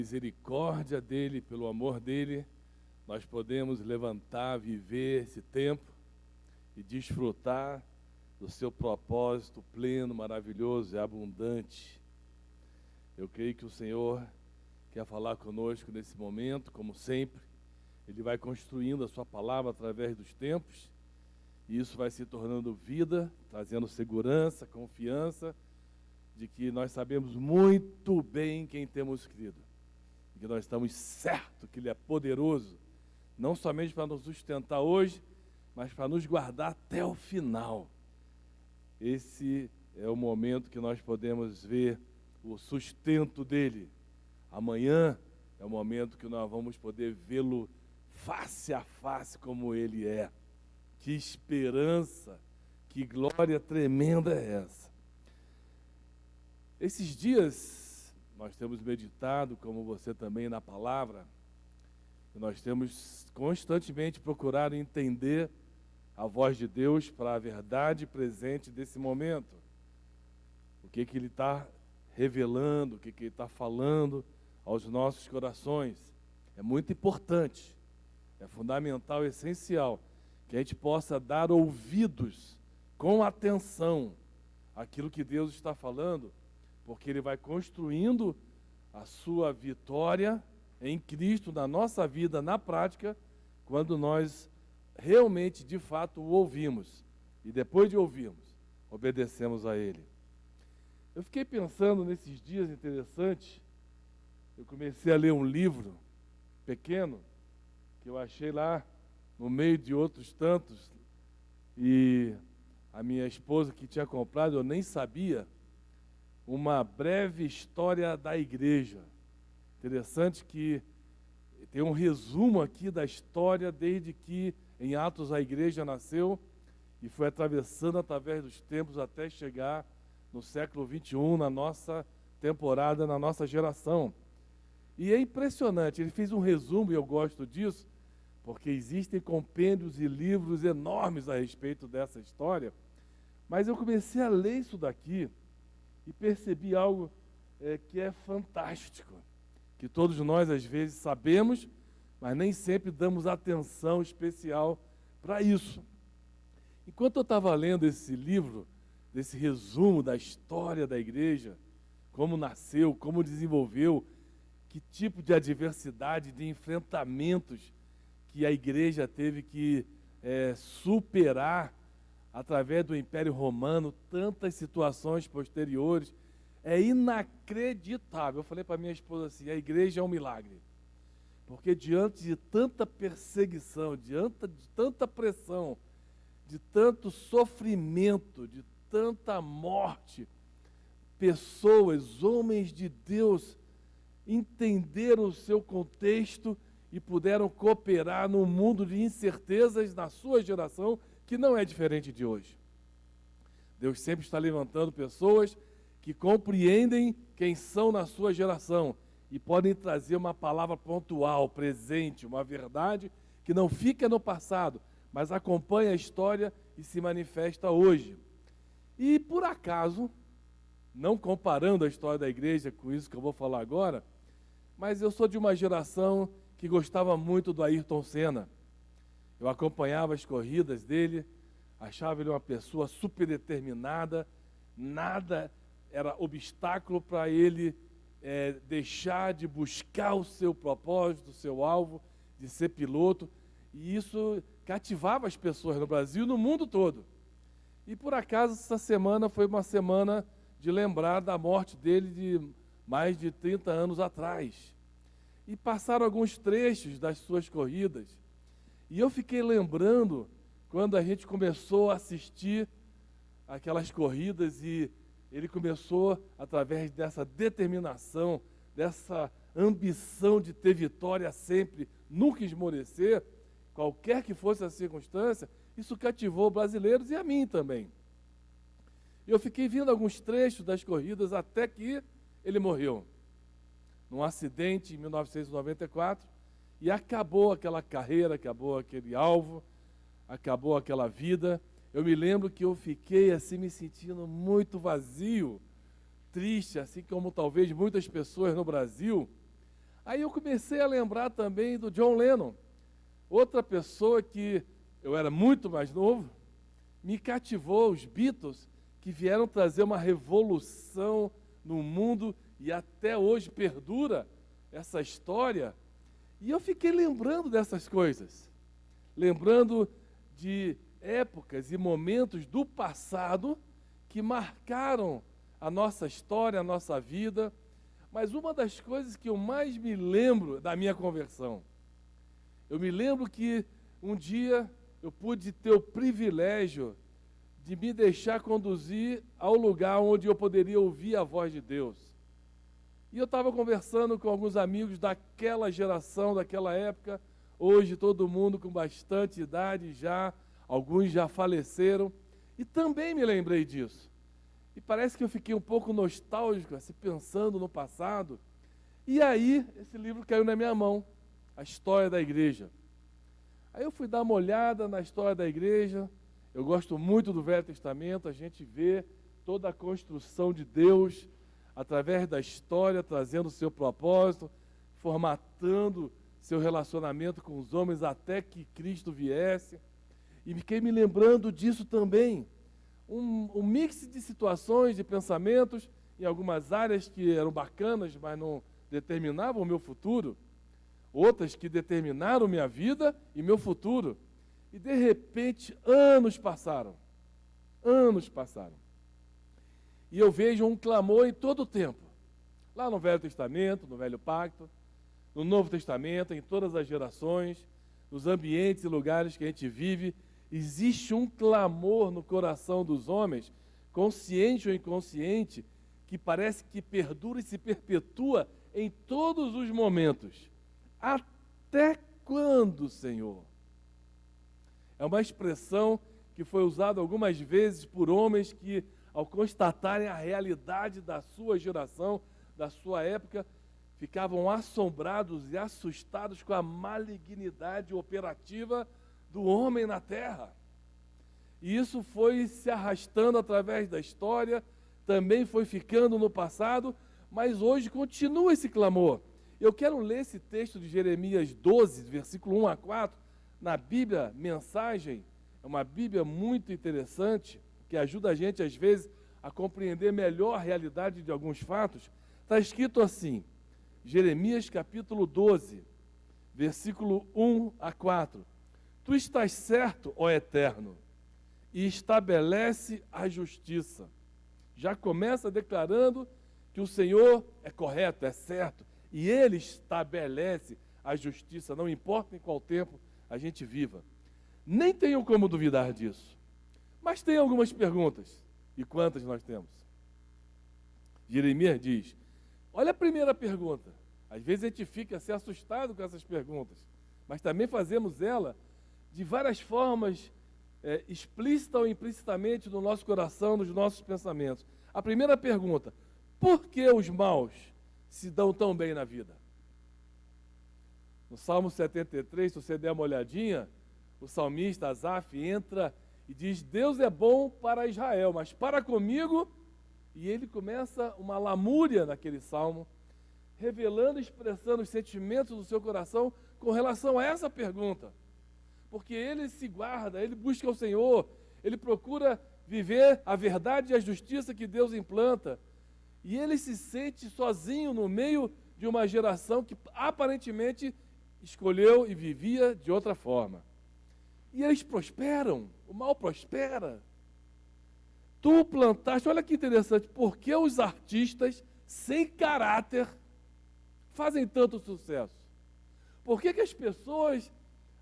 Misericórdia dele, pelo amor dele, nós podemos levantar, viver esse tempo e desfrutar do seu propósito pleno, maravilhoso e abundante. Eu creio que o Senhor quer falar conosco nesse momento, como sempre. Ele vai construindo a sua palavra através dos tempos, e isso vai se tornando vida, trazendo segurança, confiança, de que nós sabemos muito bem quem temos crido. Que nós estamos certos que Ele é poderoso, não somente para nos sustentar hoje, mas para nos guardar até o final. Esse é o momento que nós podemos ver o sustento dEle. Amanhã é o momento que nós vamos poder vê-lo face a face como Ele é. Que esperança, que glória tremenda é essa. Esses dias nós temos meditado, como você também, na palavra, e nós temos constantemente procurado entender a voz de Deus para a verdade presente desse momento. O que Ele está revelando, o que Ele está falando aos nossos corações. É muito importante, é fundamental, essencial, que a gente possa dar ouvidos com atenção àquilo que Deus está falando, porque Ele vai construindo a sua vitória em Cristo, na nossa vida, na prática, quando nós realmente, de fato, o ouvimos. E depois de ouvirmos, obedecemos a Ele. Eu fiquei pensando nesses dias interessantes, eu comecei a ler um livro pequeno, que eu achei lá no meio de outros tantos, e a minha esposa que tinha comprado, eu nem sabia, uma breve história da igreja. Interessante que tem um resumo aqui da história desde que em Atos a igreja nasceu e foi atravessando através dos tempos até chegar no século 21, na nossa temporada, na nossa geração. E é impressionante, ele fez um resumo, e eu gosto disso, porque existem compêndios e livros enormes a respeito dessa história, mas eu comecei a ler isso daqui e percebi algo que é fantástico, que todos nós às vezes sabemos, mas nem sempre damos atenção especial para isso. Enquanto eu estava lendo esse livro, desse resumo da história da igreja, como nasceu, como desenvolveu, que tipo de adversidade, de enfrentamentos que a igreja teve que superar através do Império Romano, tantas situações posteriores, é inacreditável. Eu falei para minha esposa assim, a igreja é um milagre, porque diante de tanta perseguição, diante de tanta pressão, de tanto sofrimento, de tanta morte, pessoas, homens de Deus, entenderam o seu contexto e puderam cooperar num mundo de incertezas na sua geração, que não é diferente de hoje. Deus sempre está levantando pessoas que compreendem quem são na sua geração e podem trazer uma palavra pontual, presente, uma verdade que não fica no passado, mas acompanha a história e se manifesta hoje. E por acaso, não comparando a história da igreja com isso que eu vou falar agora, mas eu sou de uma geração que gostava muito do Ayrton Senna. Eu acompanhava as corridas dele, achava ele uma pessoa super determinada, nada era obstáculo para ele deixar de buscar o seu propósito, o seu alvo, de ser piloto, e isso cativava as pessoas no Brasil e no mundo todo. E por acaso essa semana foi uma semana de lembrar da morte dele de mais de 30 anos atrás. E passaram alguns trechos das suas corridas, e eu fiquei lembrando quando a gente começou a assistir aquelas corridas e ele começou, através dessa determinação, dessa ambição de ter vitória sempre, nunca esmorecer, qualquer que fosse a circunstância, isso cativou brasileiros e a mim também. Eu fiquei vendo alguns trechos das corridas até que ele morreu, num acidente em 1994, e acabou aquela carreira, acabou aquele alvo, acabou aquela vida. Eu me lembro que eu fiquei assim me sentindo muito vazio, triste, assim como talvez muitas pessoas no Brasil, Aí eu comecei a lembrar também do John Lennon, outra pessoa que eu era muito mais novo, me cativou, os Beatles, que vieram trazer uma revolução no mundo e até hoje perdura essa história. E eu fiquei lembrando dessas coisas, lembrando de épocas e momentos do passado que marcaram a nossa história, a nossa vida. Mas uma das coisas que eu mais me lembro da minha conversão, eu me lembro que um dia eu pude ter o privilégio de me deixar conduzir ao lugar onde eu poderia ouvir a voz de Deus. E eu estava conversando com alguns amigos daquela geração, daquela época, hoje todo mundo com bastante idade já, alguns já faleceram, e também me lembrei disso. E parece que eu fiquei um pouco nostálgico, assim, pensando no passado. E aí, esse livro caiu na minha mão, A História da Igreja. Aí eu fui dar uma olhada na história da igreja. Eu gosto muito do Velho Testamento, a gente vê toda a construção de Deus, através da história, trazendo o seu propósito, formatando seu relacionamento com os homens até que Cristo viesse. E fiquei me lembrando disso também. Um mix de situações, de pensamentos, em algumas áreas que eram bacanas, mas não determinavam o meu futuro. Outras que determinaram minha vida e meu futuro. E, de repente, anos passaram. Anos passaram. E eu vejo um clamor em todo o tempo. Lá no Velho Testamento, no Velho Pacto, no Novo Testamento, em todas as gerações, nos ambientes e lugares que a gente vive, existe um clamor no coração dos homens, consciente ou inconsciente, que parece que perdura e se perpetua em todos os momentos. Até quando, Senhor? É uma expressão que foi usada algumas vezes por homens que, ao constatarem a realidade da sua geração, da sua época, ficavam assombrados e assustados com a malignidade operativa do homem na terra. E isso foi se arrastando através da história, também foi ficando no passado, mas hoje continua esse clamor. Eu quero ler esse texto de Jeremias 12, versículo 1 a 4, na Bíblia Mensagem. É uma Bíblia muito interessante, que ajuda a gente, às vezes, a compreender melhor a realidade de alguns fatos. Está escrito assim, Jeremias capítulo 12, versículo 1 a 4. Tu estás certo, ó Eterno, e estabelece a justiça. Já começa declarando que o Senhor é correto, é certo, e Ele estabelece a justiça, não importa em qual tempo a gente viva. Nem tenho como duvidar disso. Mas tem algumas perguntas. E quantas nós temos? Jeremias diz, olha a primeira pergunta. Às vezes a gente fica assim assustado com essas perguntas, mas também fazemos ela de várias formas, explícita ou implicitamente no nosso coração, nos nossos pensamentos. A primeira pergunta, por que os maus se dão tão bem na vida? No Salmo 73, se você der uma olhadinha, o salmista Asaf entra e diz, Deus é bom para Israel, mas para comigo, e ele começa uma lamúria naquele salmo, revelando e expressando os sentimentos do seu coração com relação a essa pergunta. Porque ele se guarda, ele busca o Senhor, ele procura viver a verdade e a justiça que Deus implanta. E ele se sente sozinho no meio de uma geração que aparentemente escolheu e vivia de outra forma. E eles prosperam, o mal prospera. Tu plantaste, olha que interessante, por que os artistas sem caráter fazem tanto sucesso? Por que as pessoas,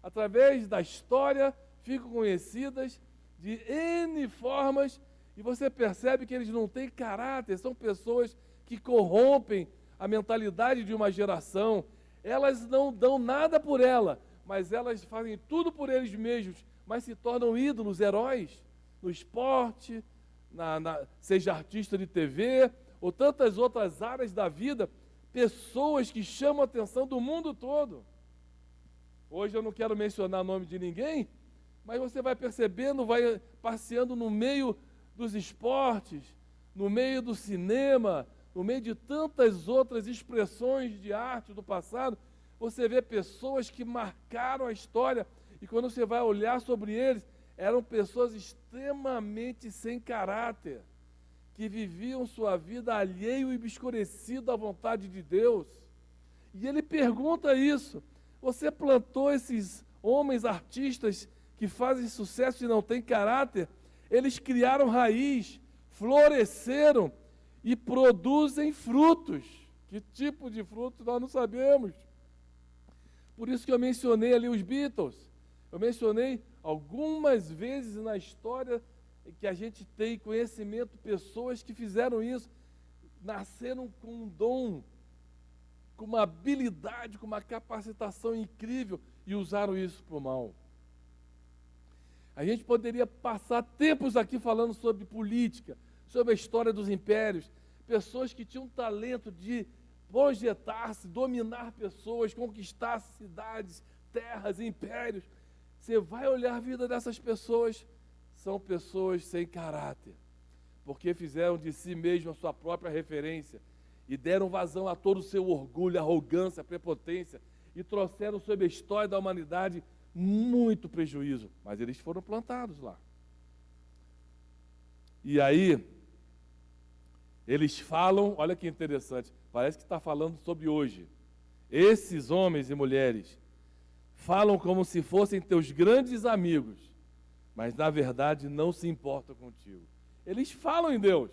através da história, ficam conhecidas de N formas e você percebe que eles não têm caráter, são pessoas que corrompem a mentalidade de uma geração, elas não dão nada por ela, mas elas fazem tudo por eles mesmos, mas se tornam ídolos, heróis, no esporte, seja artista de TV, ou tantas outras áreas da vida, pessoas que chamam a atenção do mundo todo. Hoje eu não quero mencionar o nome de ninguém, mas você vai percebendo, vai passeando no meio dos esportes, no meio do cinema, no meio de tantas outras expressões de arte do passado, você vê pessoas que marcaram a história, e quando você vai olhar sobre eles, eram pessoas extremamente sem caráter, que viviam sua vida alheio e obscurecido à vontade de Deus. E ele pergunta isso: você plantou esses homens artistas que fazem sucesso e não têm caráter? Eles criaram raiz, floresceram e produzem frutos. Que tipo de frutos nós não sabemos. Por isso que eu mencionei ali os Beatles. Eu mencionei algumas vezes na história que a gente tem conhecimento, pessoas que fizeram isso, nasceram com um dom, com uma habilidade, com uma capacitação incrível e usaram isso para o mal. A gente poderia passar tempos aqui falando sobre política, sobre a história dos impérios, pessoas que tinham talento de projetar-se, dominar pessoas, conquistar cidades, terras, impérios. Você vai olhar a vida dessas pessoas, são pessoas sem caráter, porque fizeram de si mesmo a sua própria referência e deram vazão a todo o seu orgulho, arrogância, prepotência e trouxeram sobre a história da humanidade muito prejuízo, mas eles foram plantados lá. E aí, eles falam, olha que interessante, parece que está falando sobre hoje. Esses homens e mulheres falam como se fossem teus grandes amigos, mas na verdade não se importam contigo. Eles falam em Deus.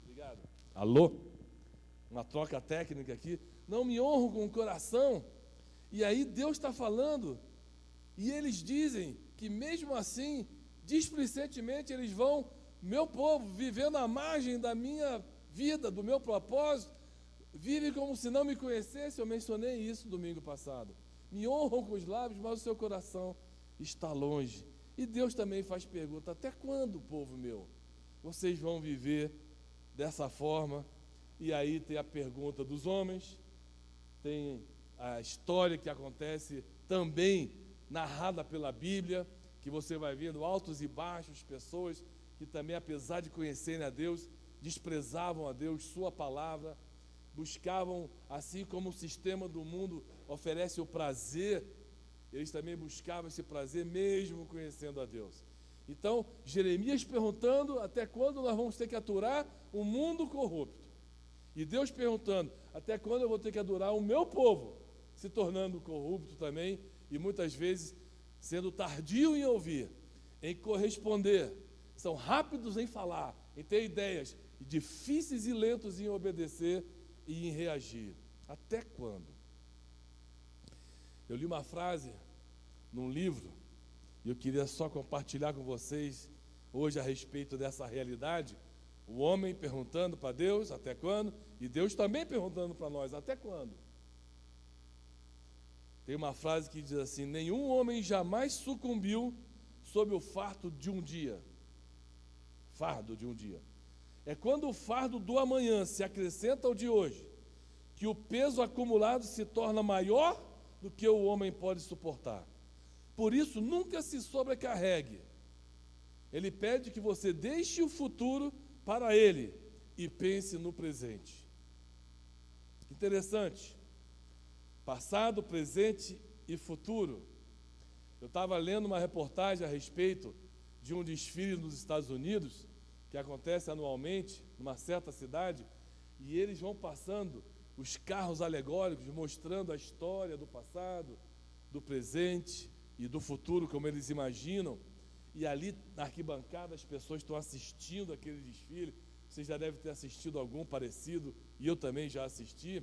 Obrigado. Alô? Uma troca técnica aqui. Não me honro com o coração. E aí Deus está falando. E eles dizem que mesmo assim, displicentemente, eles vão, meu povo, vivendo à margem da minha vida, do meu propósito, vive como se não me conhecesse. Eu mencionei isso domingo passado. Me honram com os lábios, mas o seu coração está longe. E Deus também faz pergunta: até quando, povo meu, vocês vão viver dessa forma? E aí tem a pergunta dos homens, tem a história que acontece também narrada pela Bíblia, que você vai vendo altos e baixos, pessoas que também, apesar de conhecerem a Deus, desprezavam a Deus, sua palavra, buscavam, assim como o sistema do mundo oferece o prazer, eles também buscavam esse prazer mesmo conhecendo a Deus. Então, Jeremias perguntando até quando nós vamos ter que aturar um mundo corrupto. E Deus perguntando, até quando eu vou ter que adorar o meu povo, se tornando corrupto também, e muitas vezes sendo tardio em ouvir, em corresponder, são rápidos em falar, em ter ideias, e difíceis e lentos em obedecer e em reagir. Até quando? Eu li uma frase num livro, e eu queria só compartilhar com vocês hoje a respeito dessa realidade. O homem perguntando para Deus, até quando? E Deus também perguntando para nós, até quando? Tem uma frase que diz assim: nenhum homem jamais sucumbiu sob o fardo de um dia. Fardo de um dia. É quando o fardo do amanhã se acrescenta ao de hoje, que o peso acumulado se torna maior do que o homem pode suportar. Por isso, nunca se sobrecarregue. Ele pede que você deixe o futuro para ele e pense no presente. Interessante. Passado, presente e futuro. Eu estava lendo uma reportagem a respeito de um desfile nos Estados Unidos, que acontece anualmente, numa certa cidade, e eles vão passando os carros alegóricos, mostrando a história do passado, do presente e do futuro, como eles imaginam. E ali, na arquibancada, as pessoas estão assistindo aquele desfile. Vocês já devem ter assistido algum parecido, e eu também já assisti.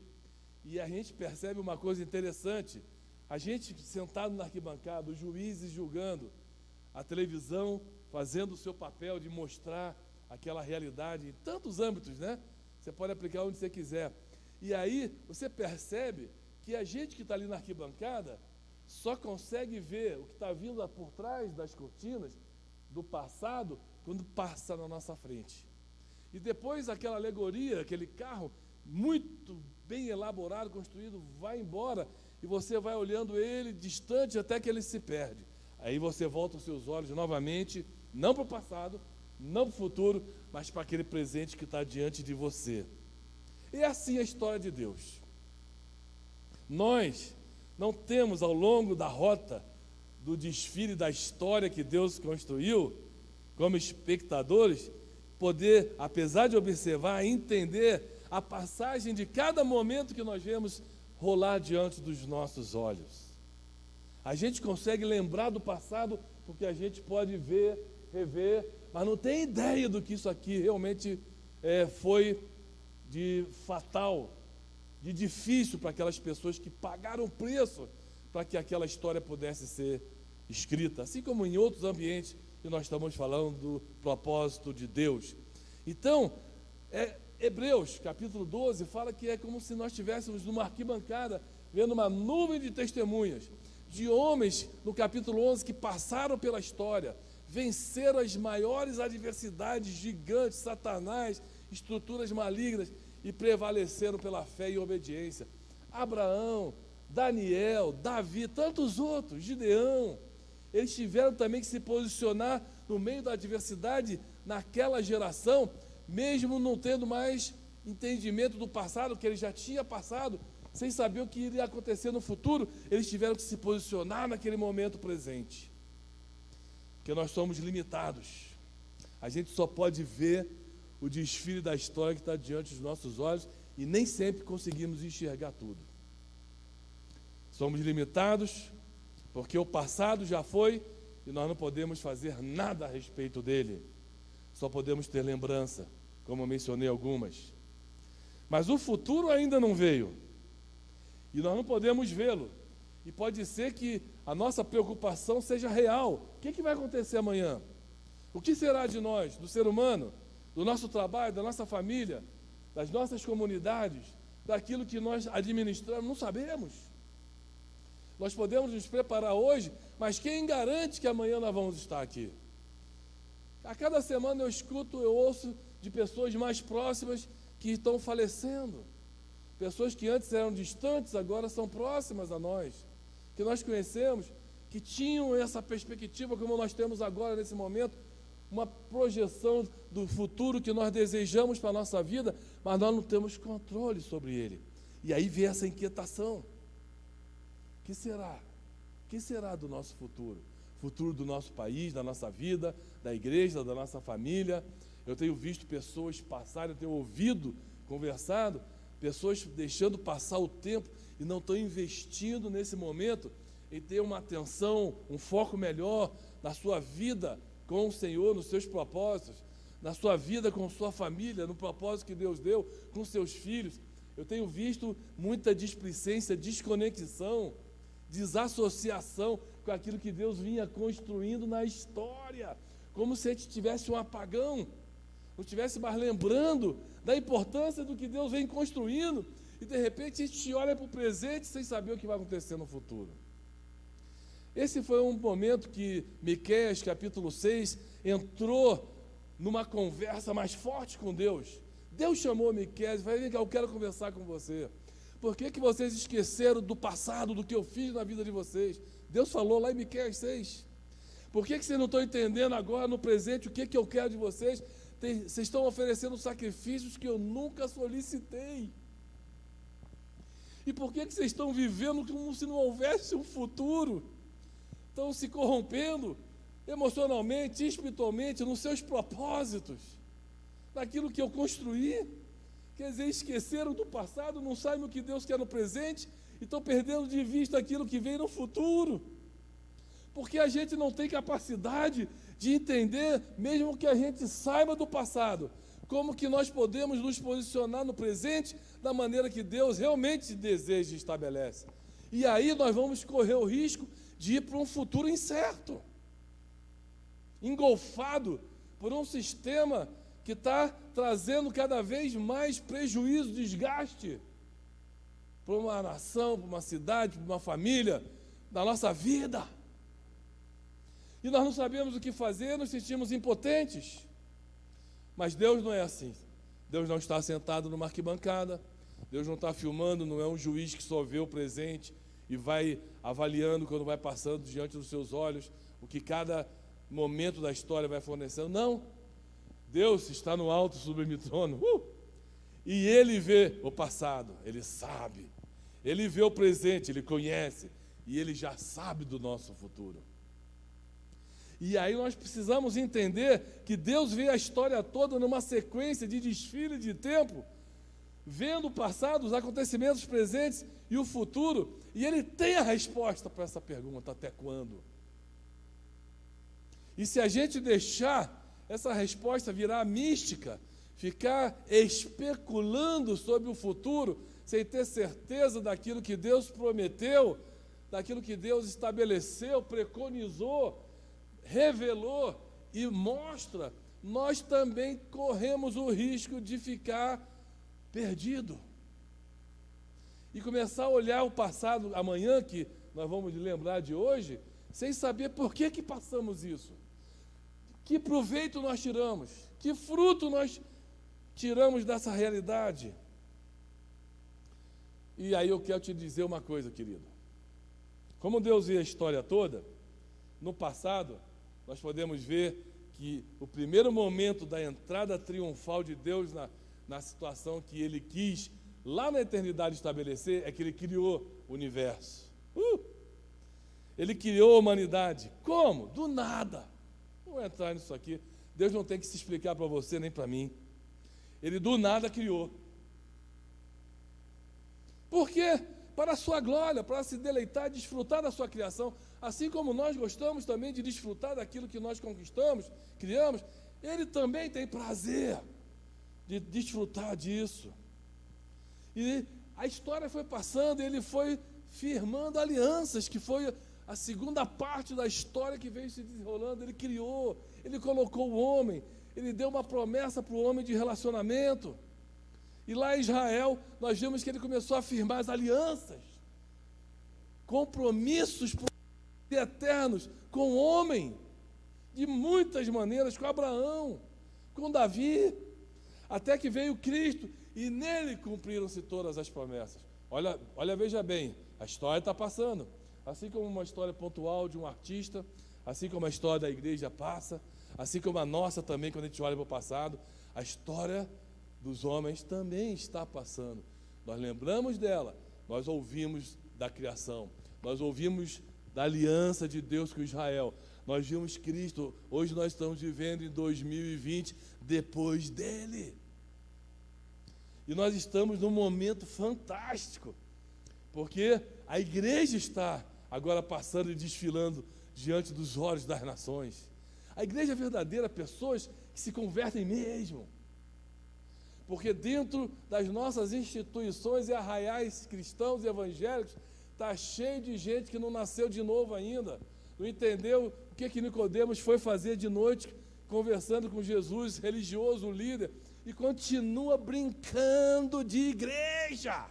E a gente percebe uma coisa interessante. A gente sentado na arquibancada, os juízes julgando, a televisão fazendo o seu papel de mostrar aquela realidade em tantos âmbitos, né? Você pode aplicar onde você quiser. E aí você percebe que a gente que está ali na arquibancada só consegue ver o que está vindo por trás das cortinas do passado quando passa na nossa frente. E depois aquela alegoria, aquele carro muito bem elaborado, construído, vai embora e você vai olhando ele distante até que ele se perde. Aí você volta os seus olhos novamente, não para o passado, não para o futuro, mas para aquele presente que está diante de você. E é assim a história de Deus. Nós não temos ao longo da rota do desfile da história que Deus construiu, como espectadores, poder, apesar de observar, entender a passagem de cada momento que nós vemos rolar diante dos nossos olhos. A gente consegue lembrar do passado porque a gente pode ver, rever, mas não tem ideia do que isso aqui realmente foi de fatal, de difícil para aquelas pessoas que pagaram o preço para que aquela história pudesse ser escrita, assim como em outros ambientes que nós estamos falando do propósito de Deus. Então, Hebreus, capítulo 12, fala que é como se nós estivéssemos numa arquibancada, vendo uma nuvem de testemunhas, de homens, no capítulo 11, que passaram pela história, venceram as maiores adversidades, gigantes, Satanás, estruturas malignas, e prevaleceram pela fé e obediência. Abraão, Daniel, Davi, tantos outros, Gideão, eles tiveram também que se posicionar no meio da adversidade naquela geração, mesmo não tendo mais entendimento do passado, que ele já tinha passado, sem saber o que iria acontecer no futuro, eles tiveram que se posicionar naquele momento presente. Porque nós somos limitados. A gente só pode ver o desfile da história que está diante dos nossos olhos e nem sempre conseguimos enxergar tudo. Somos limitados porque o passado já foi e nós não podemos fazer nada a respeito dele. Só podemos ter lembrança, como eu mencionei algumas. Mas o futuro ainda não veio. E nós não podemos vê-lo. E pode ser que a nossa preocupação seja real. O que vai acontecer amanhã? O que será de nós, do ser humano, do nosso trabalho, da nossa família, das nossas comunidades, daquilo que nós administramos? Não sabemos. Nós podemos nos preparar hoje, mas quem garante que amanhã nós vamos estar aqui? A cada semana eu ouço de pessoas mais próximas que estão falecendo. Pessoas que antes eram distantes, agora são próximas a nós, que nós conhecemos, que tinham essa perspectiva como nós temos agora nesse momento, uma projeção do futuro que nós desejamos para a nossa vida, mas nós não temos controle sobre ele. E aí vem essa inquietação. O que será? O que será do nosso futuro? Futuro do nosso país, da nossa vida, da igreja, da nossa família. Eu tenho visto pessoas passarem, eu tenho ouvido, conversado, pessoas deixando passar o tempo e não estão investindo nesse momento em ter uma atenção, um foco melhor na sua vida com o Senhor, nos seus propósitos, na sua vida com sua família, no propósito que Deus deu, com seus filhos. Eu tenho visto muita displicência, desconexão, desassociação com aquilo que Deus vinha construindo na história, como se a gente tivesse um apagão, não estivesse mais lembrando da importância do que Deus vem construindo, e de repente a gente olha para o presente sem saber o que vai acontecer no futuro. Esse foi um momento que Miqueias, capítulo 6, entrou numa conversa mais forte com Deus. Deus chamou Miqueias e falou: vem cá, eu quero conversar com você. Por que vocês esqueceram do passado, do que eu fiz na vida de vocês? Deus falou lá em Miqueias 6. Por que vocês não estão entendendo agora, no presente, o que eu quero de vocês? Vocês estão oferecendo sacrifícios que eu nunca solicitei. E por que vocês estão vivendo como se não houvesse um futuro? Estão se corrompendo emocionalmente, espiritualmente, nos seus propósitos, naquilo que eu construí. Quer dizer, esqueceram do passado, não sabem o que Deus quer no presente, e estão perdendo de vista aquilo que vem no futuro. Porque a gente não tem capacidade de entender, mesmo que a gente saiba do passado, como que nós podemos nos posicionar no presente da maneira que Deus realmente deseja e estabelece. E aí nós vamos correr o risco de ir para um futuro incerto, engolfado por um sistema que está trazendo cada vez mais prejuízo, desgaste para uma nação, para uma cidade, para uma família, da nossa vida. E nós não sabemos o que fazer, nos sentimos impotentes. Mas Deus não é assim. Deus não está sentado numa arquibancada, Deus não está filmando, não é um juiz que só vê o presente e vai avaliando quando vai passando diante dos seus olhos o que cada momento da história vai fornecendo. Não. Deus está no alto sublime trono. E Ele vê o passado, Ele sabe. Ele vê o presente, Ele conhece. E Ele já sabe do nosso futuro. E aí nós precisamos entender que Deus vê a história toda numa sequência de desfile de tempo, vendo o passado, os acontecimentos presentes e o futuro, e Ele tem a resposta para essa pergunta: até quando? E se a gente deixar essa resposta virar mística, ficar especulando sobre o futuro, sem ter certeza daquilo que Deus prometeu, daquilo que Deus estabeleceu, preconizou, revelou e mostra, nós também corremos o risco de ficar perdido. E começar a olhar o passado amanhã, que nós vamos lembrar de hoje, sem saber por que passamos isso. Que proveito nós tiramos? Que fruto nós tiramos dessa realidade? E aí eu quero te dizer uma coisa, querido. Como Deus vê a história toda, no passado, nós podemos ver que o primeiro momento da entrada triunfal de Deus na situação que Ele quis, lá na eternidade, estabelecer, é que Ele criou o universo. Ele criou a humanidade. Como? Do nada. Não vou entrar nisso aqui. Deus não tem que se explicar para você nem para mim. Ele do nada criou. Por quê? Para a sua glória, para se deleitar, desfrutar da sua criação. Assim como nós gostamos também de desfrutar daquilo que nós conquistamos, criamos, Ele também tem prazer de desfrutar disso. E a história foi passando, Ele foi firmando alianças, que foi a segunda parte da história que veio se desenrolando. Ele criou, Ele colocou o homem, Ele deu uma promessa para o homem de relacionamento. E lá em Israel, nós vimos que Ele começou a firmar as alianças, compromissos eternos com o homem, de muitas maneiras, com Abraão, com Davi, até que veio Cristo e nele cumpriram-se todas as promessas. Olha, veja bem, a história está passando. Assim como uma história pontual de um artista, assim como a história da igreja passa, assim como a nossa também, quando a gente olha para o passado, a história dos homens também está passando. Nós lembramos dela, nós ouvimos da criação, nós ouvimos da aliança de Deus com Israel, nós vimos Cristo, hoje nós estamos vivendo em 2020, depois dele. E nós estamos num momento fantástico, porque a igreja está agora passando e desfilando diante dos olhos das nações. A igreja verdadeira, pessoas que se convertem mesmo. Porque dentro das nossas instituições e arraiais cristãos e evangélicos, está cheio de gente que não nasceu de novo ainda, não entendeu o que Nicodemos foi fazer de noite, conversando com Jesus, religioso, líder, e continua brincando de igreja,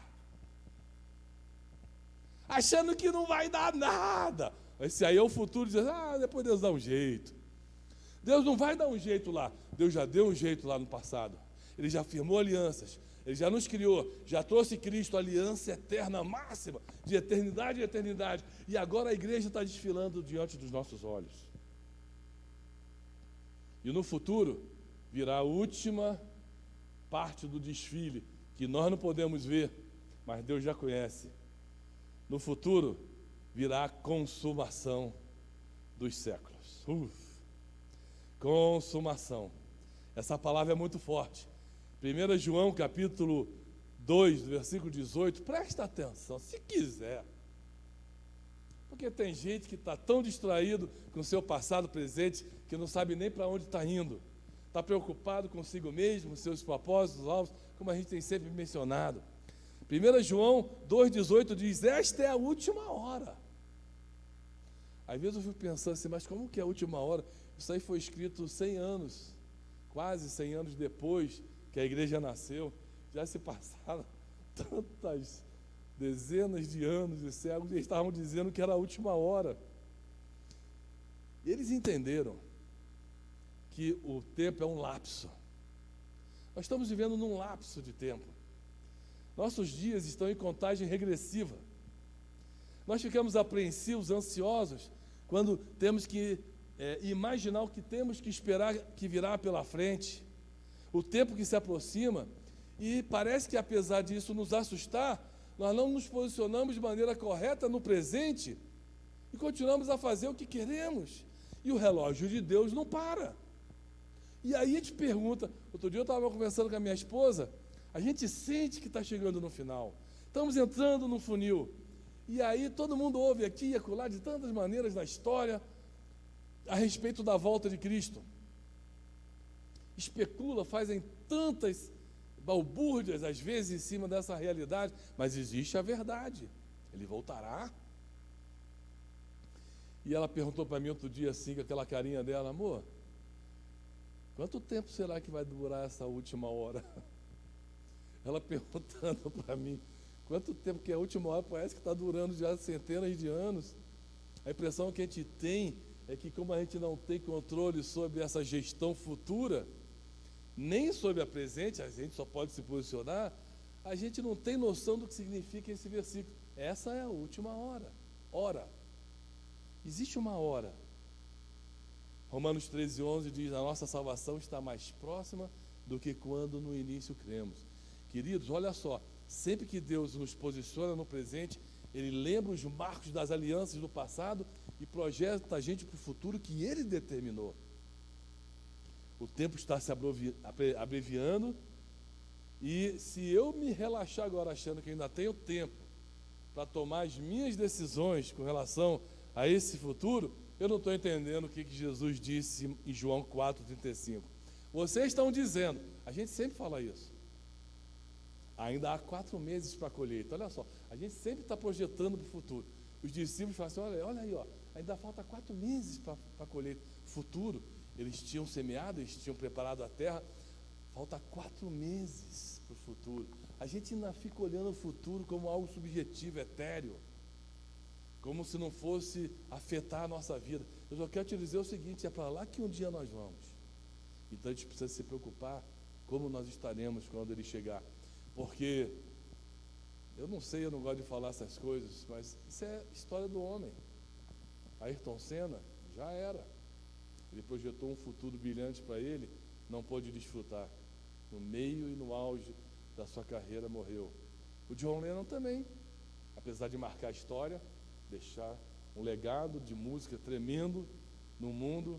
achando que não vai dar nada. Esse aí é o futuro, dizendo, depois Deus dá um jeito. Deus não vai dar um jeito lá, Deus já deu um jeito lá no passado. Ele já firmou alianças, Ele já nos criou, já trouxe Cristo, aliança eterna, máxima, de eternidade em eternidade. E agora a igreja está desfilando diante dos nossos olhos. E no futuro, virá a última parte do desfile, que nós não podemos ver, mas Deus já conhece. No futuro, virá a consumação dos séculos. Consumação. Essa palavra é muito forte. 1 João, capítulo 2, versículo 18, presta atenção, se quiser. Porque tem gente que está tão distraído com o seu passado presente, que não sabe nem para onde está indo. Está preocupado consigo mesmo, seus propósitos, alvos, como a gente tem sempre mencionado. 1 João 2,18 diz, esta é a última hora. Às vezes eu fico pensando assim, mas como que é a última hora? Isso aí foi escrito 100 anos, quase 100 anos depois que a igreja nasceu. Já se passaram tantas dezenas de anos e séculos, e eles estavam dizendo que era a última hora. E eles entenderam que o tempo é um lapso. Nós estamos vivendo num lapso de tempo. Nossos dias estão em contagem regressiva. Nós ficamos apreensivos, ansiosos, quando temos que imaginar o que temos que esperar que virá pela frente. O tempo que se aproxima, e parece que apesar disso nos assustar, nós não nos posicionamos de maneira correta no presente e continuamos a fazer o que queremos. E o relógio de Deus não para. E aí a gente pergunta, outro dia eu estava conversando com a minha esposa, a gente sente que está chegando no final, estamos entrando no funil, e aí todo mundo ouve aqui e acolá de tantas maneiras na história a respeito da volta de Cristo. Especula, fazem tantas balbúrdias às vezes em cima dessa realidade, mas existe a verdade, Ele voltará. E ela perguntou para mim outro dia assim, com aquela carinha dela, amor, quanto tempo será que vai durar essa última hora? Ela perguntando para mim, quanto tempo, que a última hora parece que está durando já centenas de anos. A impressão que a gente tem é que, como a gente não tem controle sobre essa gestão futura, nem sobre a presente, a gente só pode se posicionar, a gente não tem noção do que significa esse versículo. Essa é a última hora. Hora. Existe uma hora. Romanos 13:11 diz, a nossa salvação está mais próxima do que quando no início cremos. Queridos, olha só, sempre que Deus nos posiciona no presente, Ele lembra os marcos das alianças do passado e projeta a gente para o futuro que Ele determinou. O tempo está se abreviando, e se eu me relaxar agora achando que ainda tenho tempo para tomar as minhas decisões com relação a esse futuro, eu não estou entendendo o que Jesus disse em João 4,35. Vocês estão dizendo, a gente sempre fala isso, ainda há 4 meses para a colheita. Olha só, a gente sempre está projetando para o futuro. Os discípulos falam assim, olha aí, ó, ainda falta 4 meses para a colheita. Futuro, eles tinham semeado, eles tinham preparado a terra, falta 4 meses para o futuro. A gente ainda fica olhando o futuro como algo subjetivo, etéreo, como se não fosse afetar a nossa vida. Eu só quero te dizer o seguinte, é para lá que um dia nós vamos. Então a gente precisa se preocupar como nós estaremos quando Ele chegar. Porque, eu não sei, eu não gosto de falar essas coisas, mas isso é história do homem. Ayrton Senna já era. Ele projetou um futuro brilhante para ele, não pôde desfrutar. No meio e no auge da sua carreira morreu. O John Lennon também, apesar de marcar a história, deixar um legado de música tremendo no mundo.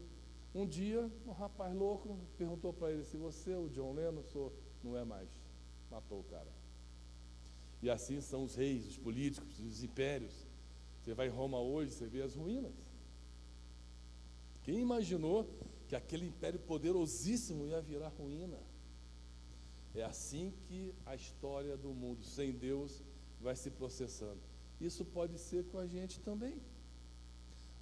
Um dia, um rapaz louco perguntou para ele: se você é o John Lennon, não é mais. Matou o cara. E assim são os reis, os políticos, os impérios. Você vai em Roma hoje, você vê as ruínas. Quem imaginou que aquele império poderosíssimo ia virar ruína? É assim que a história do mundo sem Deus vai se processando. Isso pode ser com a gente também.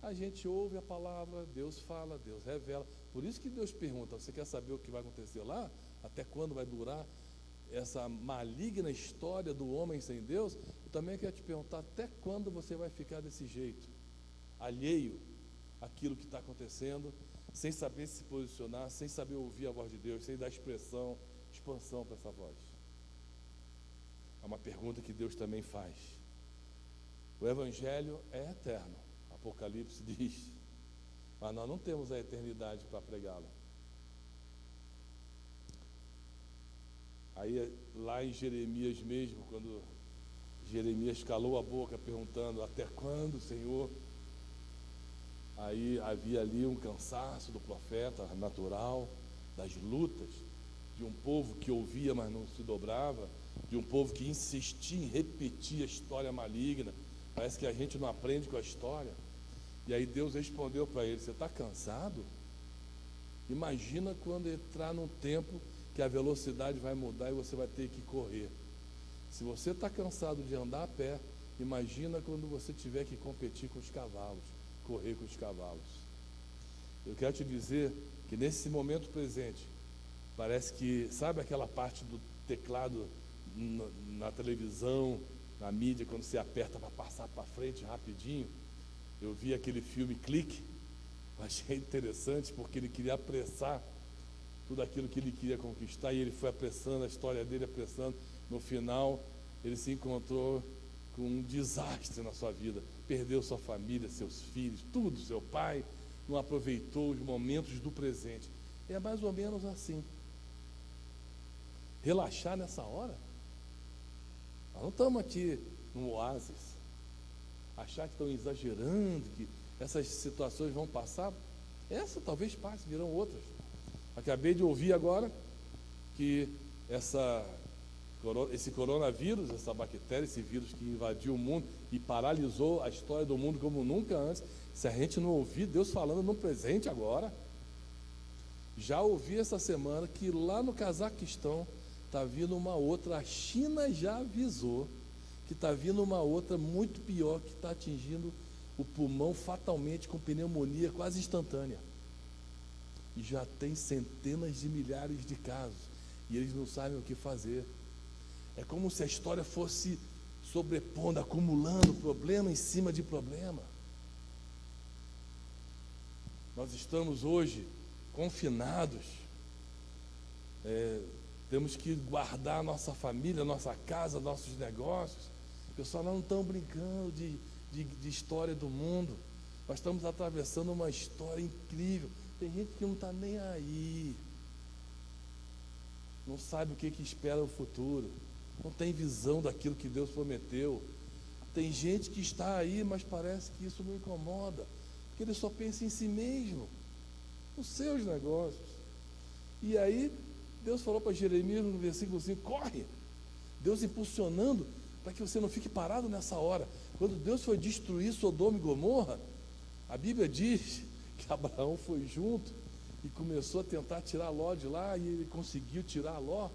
A gente ouve a palavra, Deus fala, Deus revela. Por isso que Deus pergunta: você quer saber o que vai acontecer lá? Até quando vai durar essa maligna história do homem sem Deus? Eu também quero te perguntar: até quando você vai ficar desse jeito? Alheio àquilo que está acontecendo, sem saber se posicionar, sem saber ouvir a voz de Deus, sem dar expressão, expansão para essa voz. É uma pergunta que Deus também faz. O Evangelho é eterno, Apocalipse diz, mas nós não temos a eternidade para pregá-lo. Aí lá em Jeremias mesmo, quando Jeremias calou a boca perguntando: até quando, Senhor? Aí havia ali um cansaço do profeta natural, das lutas, de um povo que ouvia, mas não se dobrava, de um povo que insistia em repetir a história maligna. Parece que a gente não aprende com a história. E aí Deus respondeu para ele: você está cansado? Imagina quando entrar num tempo que a velocidade vai mudar e você vai ter que correr. Se você está cansado de andar a pé, imagina quando você tiver que competir com os cavalos, correr com os cavalos. Eu quero te dizer que nesse momento presente, parece que, sabe aquela parte do teclado na televisão, na mídia, quando você aperta para passar para frente rapidinho? Eu vi aquele filme Clique, achei interessante porque ele queria apressar tudo aquilo que ele queria conquistar, e ele foi apressando a história dele, apressando. No final, ele se encontrou com um desastre na sua vida, perdeu sua família, seus filhos, tudo, seu pai, não aproveitou os momentos do presente. É mais ou menos assim. Relaxar nessa hora? Nós não estamos aqui no oásis. Achar que estão exagerando, que essas situações vão passar. Essa talvez passe, virão outras. Acabei de ouvir agora que esse coronavírus, essa bactéria, esse vírus que invadiu o mundo e paralisou a história do mundo como nunca antes. Se a gente não ouvir Deus falando no presente agora. Já ouvi essa semana que lá no Cazaquistão está vindo uma outra. A China já avisou que está vindo uma outra muito pior, que está atingindo o pulmão fatalmente, com pneumonia quase instantânea. E já tem centenas de milhares de casos, e eles não sabem o que fazer. É como se a história fosse sobrepondo, acumulando problema em cima de problema. Nós estamos hoje confinados, temos que guardar a nossa família, nossa casa, nossos negócios. O pessoal não estão brincando de história do mundo. Nós estamos atravessando uma história incrível. Tem gente que não está nem aí, não sabe o que espera o futuro, não tem visão daquilo que Deus prometeu. Tem gente que está aí, mas parece que isso não incomoda, porque ele só pensa em si mesmo, nos seus negócios. E aí Deus falou para Jeremias no versículo 5: corre. Deus impulsionando para que você não fique parado nessa hora. Quando Deus foi destruir Sodoma e Gomorra, a Bíblia diz que Abraão foi junto e começou a tentar tirar Ló de lá, e ele conseguiu tirar Ló.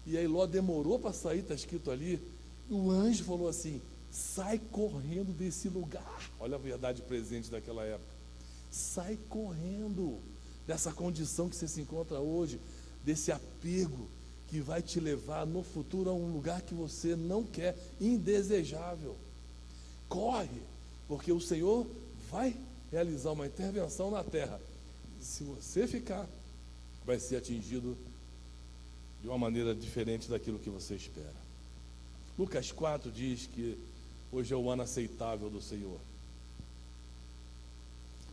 E aí Ló demorou para sair, está escrito ali. E o anjo falou assim: sai correndo desse lugar. Olha a verdade presente daquela época. Sai correndo dessa condição que você se encontra hoje, desse apego que vai te levar no futuro a um lugar que você não quer, indesejável. Corre, porque o Senhor vai realizar uma intervenção na terra. Se você ficar, vai ser atingido de uma maneira diferente daquilo que você espera. Lucas 4 diz que hoje é o ano aceitável do Senhor.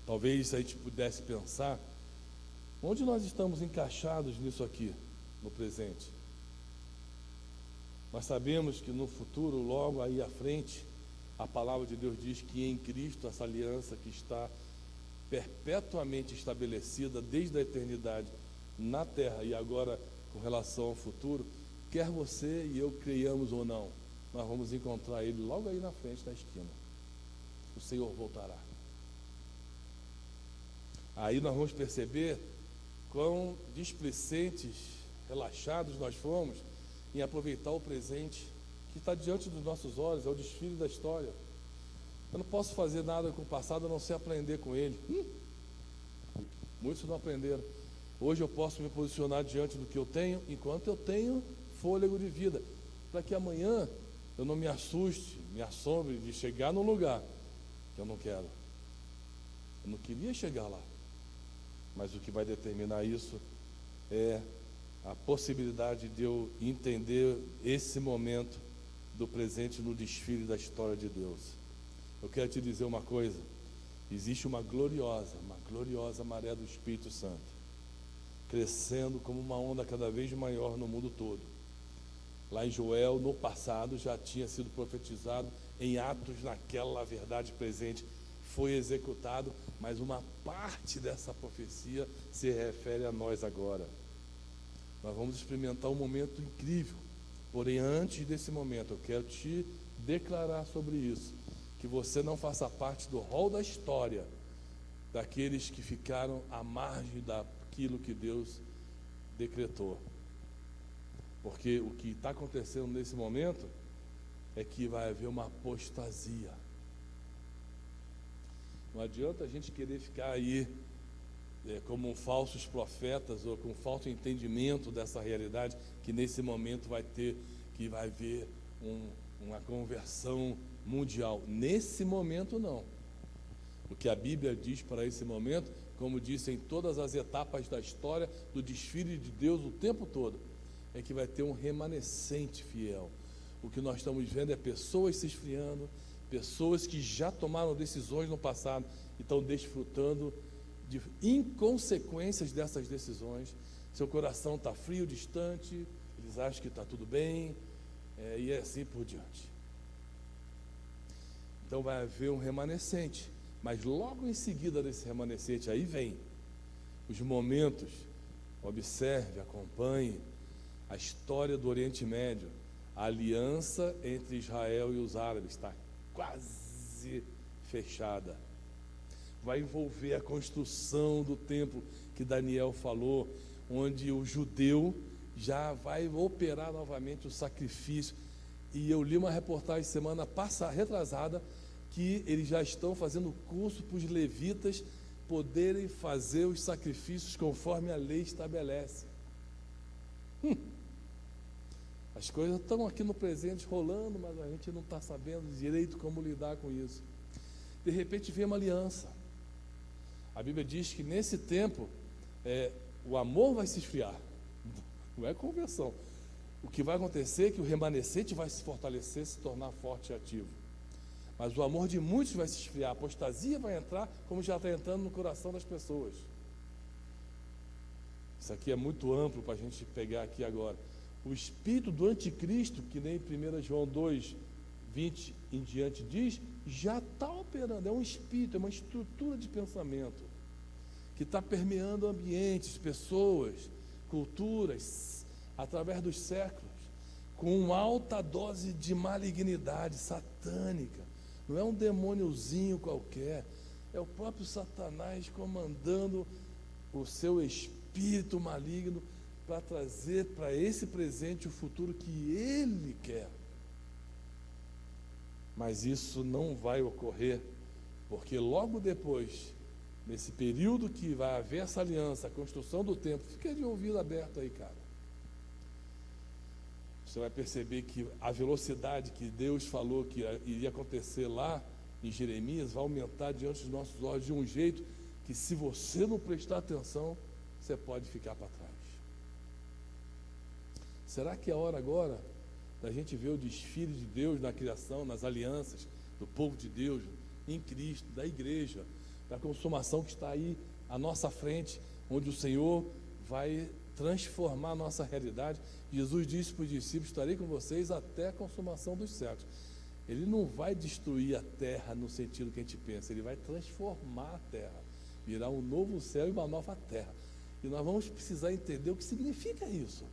Talvez a gente pudesse pensar, onde nós estamos encaixados nisso aqui, no presente? Nós sabemos que no futuro, logo aí à frente, a palavra de Deus diz que em Cristo, essa aliança que está perpetuamente estabelecida desde a eternidade na terra e agora com relação ao futuro, quer você e eu creiamos ou não, nós vamos encontrar Ele logo aí na frente, na esquina. O Senhor voltará. Aí nós vamos perceber quão displicentes, relaxados nós fomos em aproveitar o presente que está diante dos nossos olhos, é o desfile da história. Eu não posso fazer nada com o passado a não ser aprender com ele. Muitos não aprenderam. Hoje eu posso me posicionar diante do que eu tenho, enquanto eu tenho fôlego de vida, para que amanhã eu não me assuste, me assombre de chegar num lugar que eu não quero. Eu não queria chegar lá, mas o que vai determinar isso é a possibilidade de eu entender esse momento do presente no desfile da história de Deus. Eu quero te dizer uma coisa: existe uma gloriosa maré do Espírito Santo, crescendo como uma onda cada vez maior no mundo todo. Lá em Joel, no passado, já tinha sido profetizado, em Atos, naquela verdade presente, foi executado, mas uma parte dessa profecia se refere a nós agora. Nós vamos experimentar um momento incrível, porém antes desse momento, eu quero te declarar sobre isso, que você não faça parte do rol da história, daqueles que ficaram à margem daquilo que Deus decretou. Porque o que está acontecendo nesse momento é que vai haver uma apostasia. Não adianta a gente querer ficar aí como falsos profetas ou com falso entendimento dessa realidade, que nesse momento vai haver uma conversão mundial. Nesse momento não. O que a Bíblia diz para esse momento, como disse em todas as etapas da história do desfile de Deus o tempo todo, é que vai ter um remanescente fiel. O que nós estamos vendo é pessoas se esfriando, pessoas que já tomaram decisões no passado e estão desfrutando de inconsequências dessas decisões. Seu coração está frio, distante, eles acham que está tudo bem, e assim por diante. Então vai haver um remanescente, mas logo em seguida desse remanescente, aí vem os momentos. Observe, acompanhe a história do Oriente Médio. A aliança entre Israel e os árabes está quase fechada. Vai envolver a construção do templo que Daniel falou, onde o judeu já vai operar novamente o sacrifício. E eu li uma reportagem semana retrasada, que eles já estão fazendo curso para os levitas poderem fazer os sacrifícios conforme a lei estabelece. As coisas estão aqui no presente rolando, mas a gente não está sabendo direito como lidar com isso. De repente vem uma aliança. A Bíblia diz que nesse tempo o amor vai se esfriar, não é conversão. O que vai acontecer é que o remanescente vai se fortalecer, se tornar forte e ativo. Mas o amor de muitos vai se esfriar, a apostasia vai entrar, como já está entrando no coração das pessoas. Isso aqui é muito amplo para a gente pegar aqui agora. O espírito do anticristo, que nem 1 João 2, 20 em diante diz, já está operando. É um espírito, é uma estrutura de pensamento que está permeando ambientes, pessoas, culturas, através dos séculos, com alta dose de malignidade satânica. Não é um demôniozinho qualquer, é o próprio Satanás comandando o seu espírito maligno para trazer para esse presente o futuro que ele quer. Mas isso não vai ocorrer, porque logo depois, nesse período que vai haver essa aliança, a construção do templo, fica de ouvido aberto aí, cara. Você vai perceber que a velocidade que Deus falou que iria acontecer lá em Jeremias vai aumentar diante dos nossos olhos de um jeito que, se você não prestar atenção, você pode ficar para trás. Será que é a hora agora da gente ver o desfile de Deus na criação, nas alianças do povo de Deus, em Cristo, da igreja, da consumação que está aí à nossa frente, onde o Senhor vai transformar a nossa realidade? Jesus disse para os discípulos: estarei com vocês até a consumação dos séculos. Ele não vai destruir a terra no sentido que a gente pensa, ele vai transformar a terra, virar um novo céu e uma nova terra. E nós vamos precisar entender o que significa isso.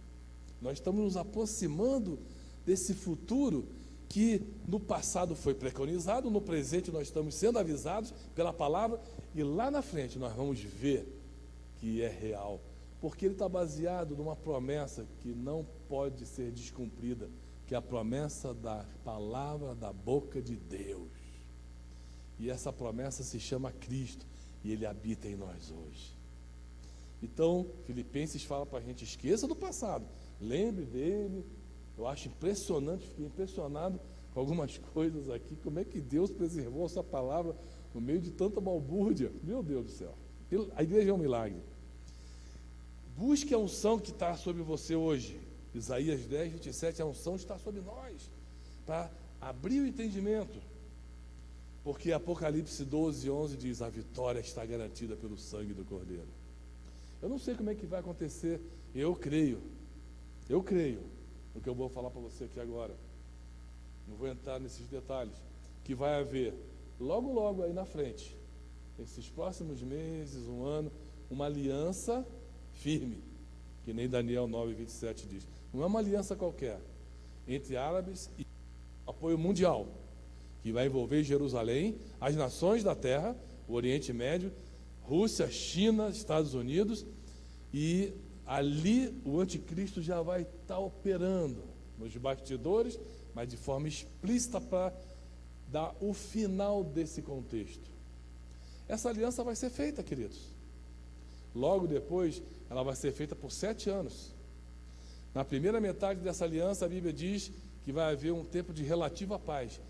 Nós estamos nos aproximando desse futuro que no passado foi preconizado, no presente nós estamos sendo avisados pela palavra, e lá na frente nós vamos ver que é real, porque ele está baseado numa promessa que não pode ser descumprida, que é a promessa da palavra da boca de Deus. E essa promessa se chama Cristo, e ele habita em nós hoje. Então, Filipenses fala para a gente: esqueça do passado, lembre dele. Eu acho impressionante, fiquei impressionado com algumas coisas aqui, como é que Deus preservou essa palavra no meio de tanta balbúrdia. Meu Deus do céu, a igreja é um milagre. Busque a unção que está sobre você hoje. Isaías 10, 27, a unção está sobre nós, para abrir o entendimento, porque Apocalipse 12, 11 diz: a vitória está garantida pelo sangue do Cordeiro. Eu não sei como é que vai acontecer, eu creio no que eu vou falar para você aqui agora, não vou entrar nesses detalhes, que vai haver logo logo aí na frente, esses próximos meses, um ano, uma aliança firme, que nem Daniel 9, 27 diz. Não é uma aliança qualquer, entre árabes e apoio mundial, que vai envolver Jerusalém, as nações da terra, o Oriente Médio, Rússia, China, Estados Unidos, e ali o anticristo já vai estar operando nos bastidores, mas de forma explícita, para dar o final desse contexto. Essa aliança vai ser feita, queridos. Logo depois, ela vai ser feita por 7 anos. Na primeira metade dessa aliança, a Bíblia diz que vai haver um tempo de relativa paz.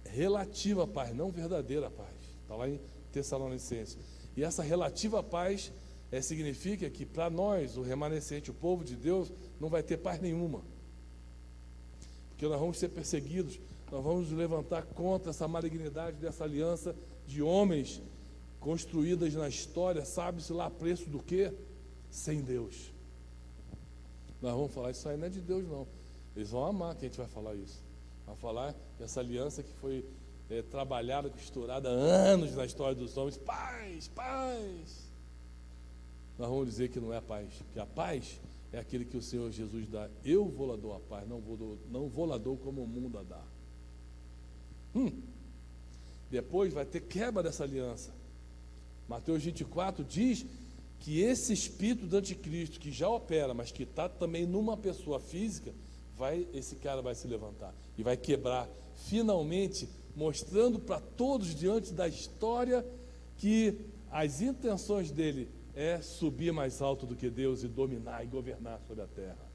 Relativa paz, não verdadeira paz. Está lá em Tessalonicenses. E essa relativa paz significa que para nós, o remanescente, o povo de Deus, não vai ter paz nenhuma. Porque nós vamos ser perseguidos, nós vamos nos levantar contra essa malignidade dessa aliança de homens construídas na história, sabe-se lá a preço do quê? Sem Deus. Nós vamos falar: isso aí não é de Deus, não. Eles vão amar que a gente vai falar isso. Vai falar dessa aliança que foi trabalhada, costurada há anos na história dos homens. Paz, paz. Nós vamos dizer que não é a paz, porque a paz é aquele que o Senhor Jesus dá. Eu vou lá dou a paz, não vou lá dou como o mundo a dá. Depois vai ter quebra dessa aliança. Mateus 24 diz que esse espírito do anticristo, que já opera, mas que está também numa pessoa física, esse cara vai se levantar e vai quebrar, finalmente mostrando para todos diante da história que as intenções dele é subir mais alto do que Deus e dominar e governar sobre a terra,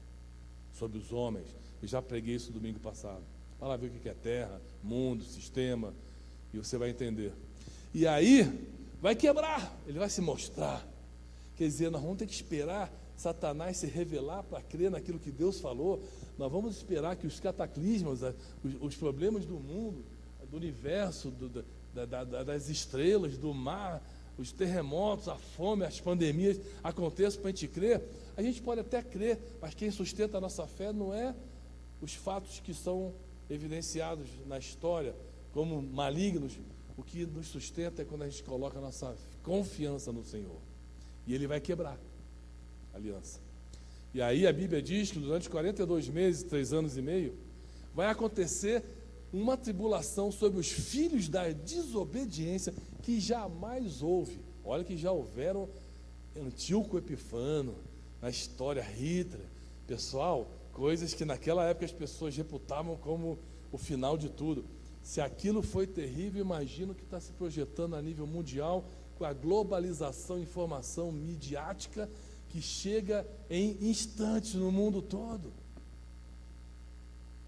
sobre os homens. Eu já preguei isso domingo passado. Vai lá ver o que é terra, mundo, sistema, e você vai entender. E aí vai quebrar, ele vai se mostrar. Quer dizer, nós vamos ter que esperar Satanás se revelar para crer naquilo que Deus falou. Nós vamos esperar que os cataclismos, os problemas do mundo, do universo, das estrelas, do mar, os terremotos, a fome, as pandemias aconteçam para a gente crer. A gente pode até crer, mas quem sustenta a nossa fé não é os fatos que são evidenciados na história como malignos. O que nos sustenta é quando a gente coloca a nossa confiança no Senhor. E Ele vai quebrar a aliança. E aí a Bíblia diz que durante 42 meses, 3 anos e meio, vai acontecer uma tribulação sobre os filhos da desobediência que jamais houve. Olha que já houveram Antíoco Epifano, na história, Hitler. Pessoal, coisas que naquela época as pessoas reputavam como o final de tudo. Se aquilo foi terrível, imagina o que está se projetando a nível mundial, com a globalização, informação midiática, que chega em instantes no mundo todo.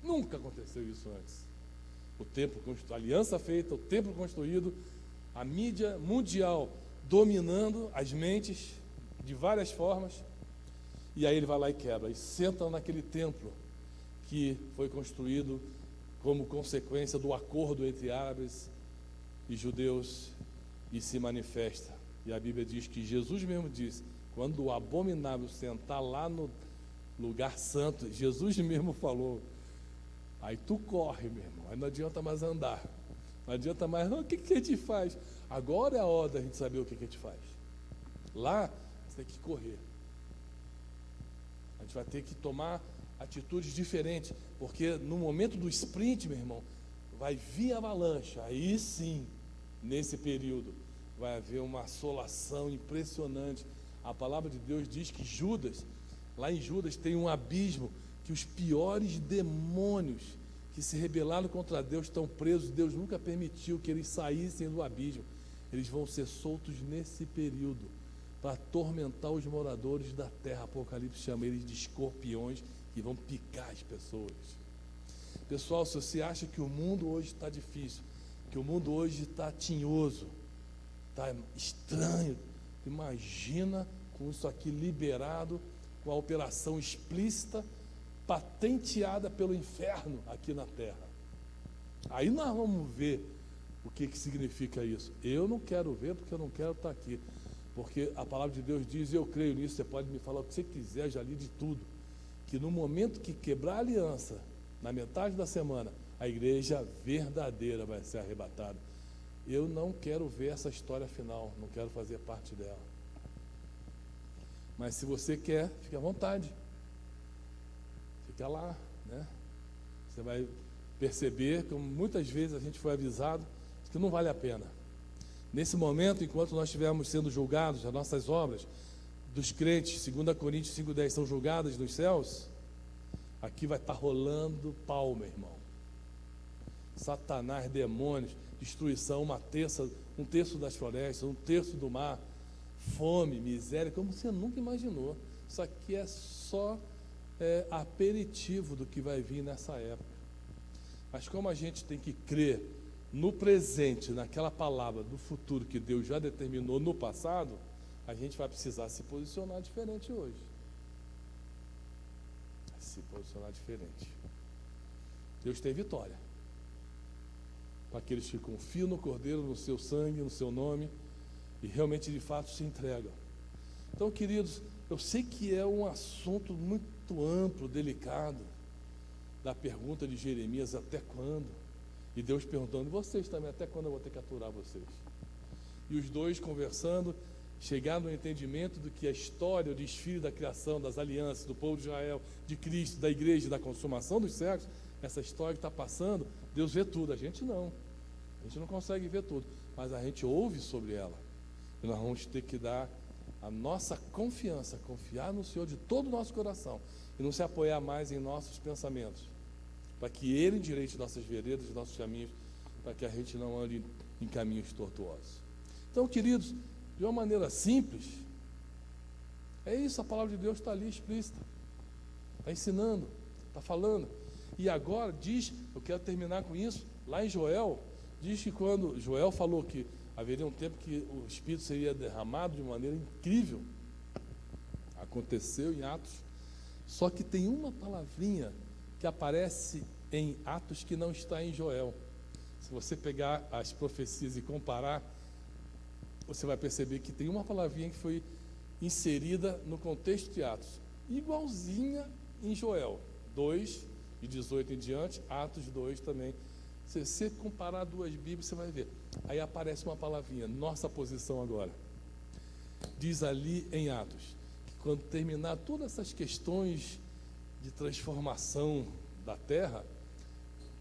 Nunca aconteceu isso antes. O templo, a aliança feita, o templo construído, a mídia mundial dominando as mentes de várias formas. E aí ele vai lá e quebra, e senta naquele templo que foi construído como consequência do acordo entre árabes e judeus, e se manifesta. E a Bíblia diz que Jesus mesmo disse, quando o abominável sentar lá no lugar santo, Jesus mesmo falou, aí tu corre, meu irmão, aí não adianta mais andar, não adianta mais, não, o que a gente faz? Agora é a hora da gente saber o que a gente faz. Lá, você tem que correr. A gente vai ter que tomar atitudes diferentes, porque no momento do sprint, meu irmão, vai vir a avalanche, aí sim, nesse período, vai haver uma assolação impressionante. A palavra de Deus diz que Judas, lá em Judas tem um abismo, que os piores demônios que se rebelaram contra Deus estão presos. Deus nunca permitiu que eles saíssem do abismo. Eles vão ser soltos nesse período, para atormentar os moradores da terra. Apocalipse chama eles de escorpiões, que vão picar as pessoas. Pessoal, se você acha que o mundo hoje está difícil, que o mundo hoje está tinhoso, está estranho, imagina com isso aqui liberado, com a operação explícita, patenteada pelo inferno aqui na terra. Aí nós vamos ver o que significa isso. Eu não quero ver, porque eu não quero estar aqui, porque a palavra de Deus diz, e eu creio nisso, você pode me falar o que você quiser, já li de tudo, que no momento que quebrar a aliança, na metade da semana, a igreja verdadeira vai ser arrebatada. Eu não quero ver essa história final, não quero fazer parte dela. Mas se você quer, fique à vontade. Fica lá, né? Você vai perceber, como muitas vezes a gente foi avisado, que não vale a pena. Nesse momento, enquanto nós estivermos sendo julgados, as nossas obras dos crentes, 2 Coríntios 5,10, são julgadas nos céus, aqui vai estar rolando pau, meu irmão. Satanás, demônios, destruição, um terço das florestas, um terço do mar, fome, miséria, como você nunca imaginou. Isso aqui é só aperitivo do que vai vir nessa época. Mas como a gente tem que crer no presente, naquela palavra do futuro que Deus já determinou no passado, a gente vai precisar se posicionar diferente hoje. Se posicionar diferente. Deus tem vitória para aqueles que confiam no Cordeiro, no seu sangue, no seu nome, e realmente de fato se entregam. Então, queridos, eu sei que é um assunto muito amplo, delicado, da pergunta de Jeremias, até quando? E Deus perguntando, vocês também, até quando eu vou ter que aturar vocês? E os dois conversando, chegaram no entendimento do que a história, o desfile da criação, das alianças, do povo de Israel, de Cristo, da igreja, da consumação dos séculos, essa história que está passando, Deus vê tudo, a gente não consegue ver tudo, mas a gente ouve sobre ela, e nós vamos ter que dar a nossa confiança, confiar no Senhor de todo o nosso coração, e não se apoiar mais em nossos pensamentos, para que Ele endireite nossas veredas, nossos caminhos, para que a gente não ande em caminhos tortuosos. Então, queridos, de uma maneira simples, é isso, a palavra de Deus está ali explícita, está ensinando, está falando. E agora diz, eu quero terminar com isso, lá em Joel, diz que quando Joel falou que haveria um tempo que o Espírito seria derramado de maneira incrível, aconteceu em Atos, só que tem uma palavrinha que aparece em Atos que não está em Joel. Se você pegar as profecias e comparar, você vai perceber que tem uma palavrinha que foi inserida no contexto de Atos, igualzinha em Joel 2, de 18 em diante, Atos 2 também. Se você comparar duas Bíblias, você vai ver. Aí aparece uma palavrinha, nossa posição agora. Diz ali em Atos, que quando terminar todas essas questões de transformação da terra,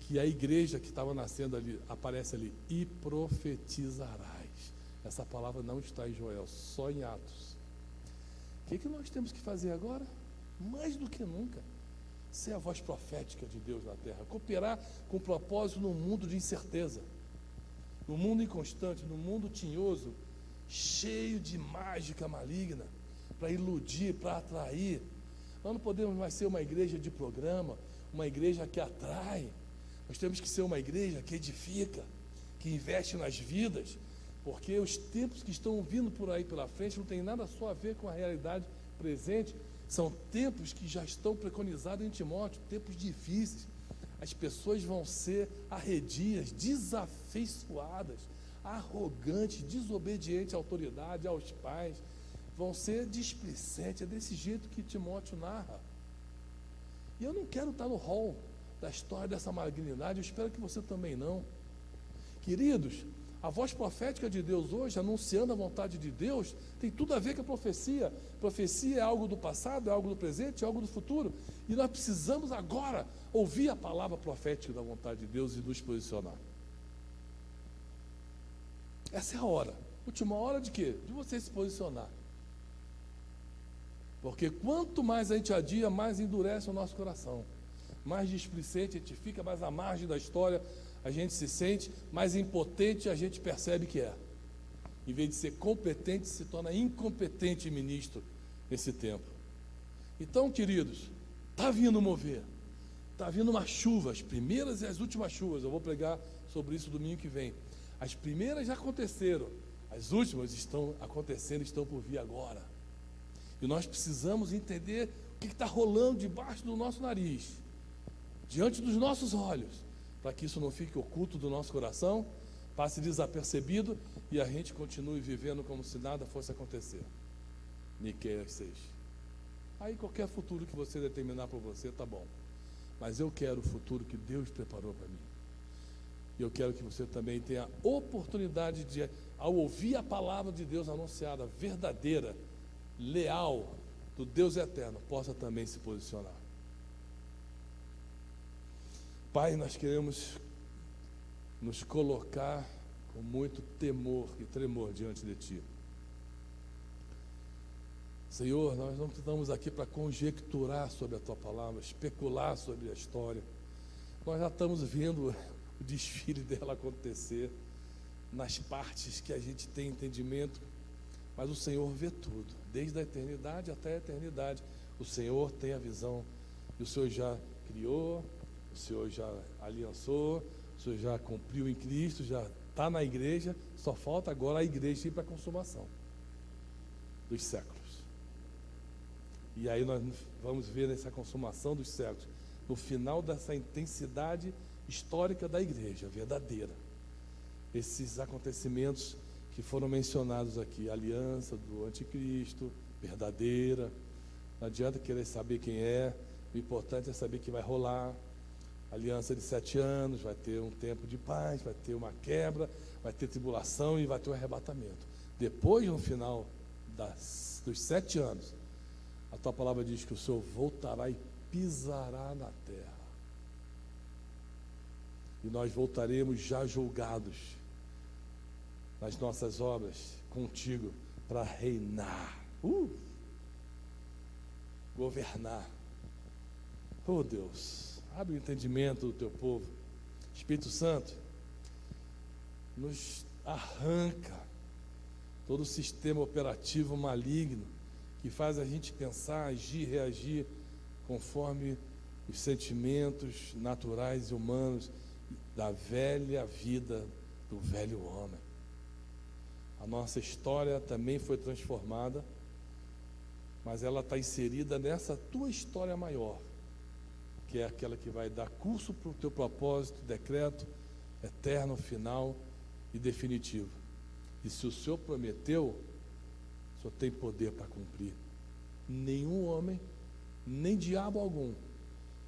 que a igreja que estava nascendo ali, aparece ali, e profetizarás. Essa palavra não está em Joel, só em Atos. O que nós temos que fazer agora? Mais do que nunca, ser a voz profética de Deus na terra, cooperar com propósito num mundo de incerteza, num mundo inconstante, num mundo tinhoso, cheio de mágica maligna, para iludir, para atrair. Nós não podemos mais ser uma igreja de programa, uma igreja que atrai. Nós temos que ser uma igreja que edifica, que investe nas vidas, porque os tempos que estão vindo por aí pela frente não tem nada só a ver com a realidade presente, São tempos que já estão preconizados em Timóteo, tempos difíceis. As pessoas vão ser arredias, desafeiçoadas, arrogantes, desobedientes à autoridade, aos pais, vão ser displicentes. É desse jeito que Timóteo narra. E eu não quero estar no rol da história dessa malignidade, eu espero que você também não. Queridos, a voz profética de Deus hoje, anunciando a vontade de Deus, tem tudo a ver com a profecia. Profecia é algo do passado, é algo do presente, é algo do futuro. E nós precisamos agora ouvir a palavra profética da vontade de Deus e nos posicionar. Essa é a hora. Última hora de quê? De você se posicionar. Porque quanto mais a gente adia, mais endurece o nosso coração. Mais displicente a gente fica, mais à margem da história a gente se sente, mais impotente a gente percebe que é. Em vez de ser competente, se torna incompetente ministro nesse tempo. Então, queridos, está vindo mover. Está vindo uma chuva, as primeiras e as últimas chuvas. Eu vou pregar sobre isso domingo que vem. As primeiras já aconteceram, as últimas estão acontecendo, estão por vir agora. E nós precisamos entender o que está rolando debaixo do nosso nariz, diante dos nossos olhos, para que isso não fique oculto do nosso coração, passe desapercebido e a gente continue vivendo como se nada fosse acontecer. Miqueias 6. Aí qualquer futuro que você determinar para você, está bom. Mas eu quero o futuro que Deus preparou para mim. E eu quero que você também tenha a oportunidade de, ao ouvir a palavra de Deus anunciada, verdadeira, leal, do Deus eterno, possa também se posicionar. Pai, nós queremos nos colocar com muito temor e tremor diante de Ti. Senhor, nós não estamos aqui para conjecturar sobre a Tua palavra, especular sobre a história. Nós já estamos vendo o desfile dela acontecer nas partes que a gente tem entendimento, mas o Senhor vê tudo, desde a eternidade até a eternidade. O Senhor tem a visão, e o Senhor já criou, o Senhor já aliançou, o Senhor já cumpriu em Cristo, já está na igreja, só falta agora a igreja ir para a consumação dos séculos. E aí nós vamos ver nessa consumação dos séculos, no final dessa intensidade histórica da igreja, verdadeira. Esses acontecimentos que foram mencionados aqui, a aliança do anticristo, verdadeira, não adianta querer saber quem é, o importante é saber que vai rolar. Aliança de 7 anos, vai ter um tempo de paz, vai ter uma quebra, vai ter tribulação e vai ter um arrebatamento. Depois, no final dos 7 anos, a Tua palavra diz que o Senhor voltará e pisará na terra. E nós voltaremos já julgados nas nossas obras contigo para reinar, governar. Oh Deus, abre o entendimento do Teu povo. Espírito Santo, nos arranca todo o sistema operativo maligno que faz a gente pensar, agir, reagir conforme os sentimentos naturais e humanos da velha vida do velho homem. A nossa história também foi transformada, mas ela está inserida nessa Tua história maior, que é aquela que vai dar curso para o Teu propósito, decreto, eterno, final e definitivo. E se o Senhor prometeu, o Senhor tem poder para cumprir. Nenhum homem, nem diabo algum,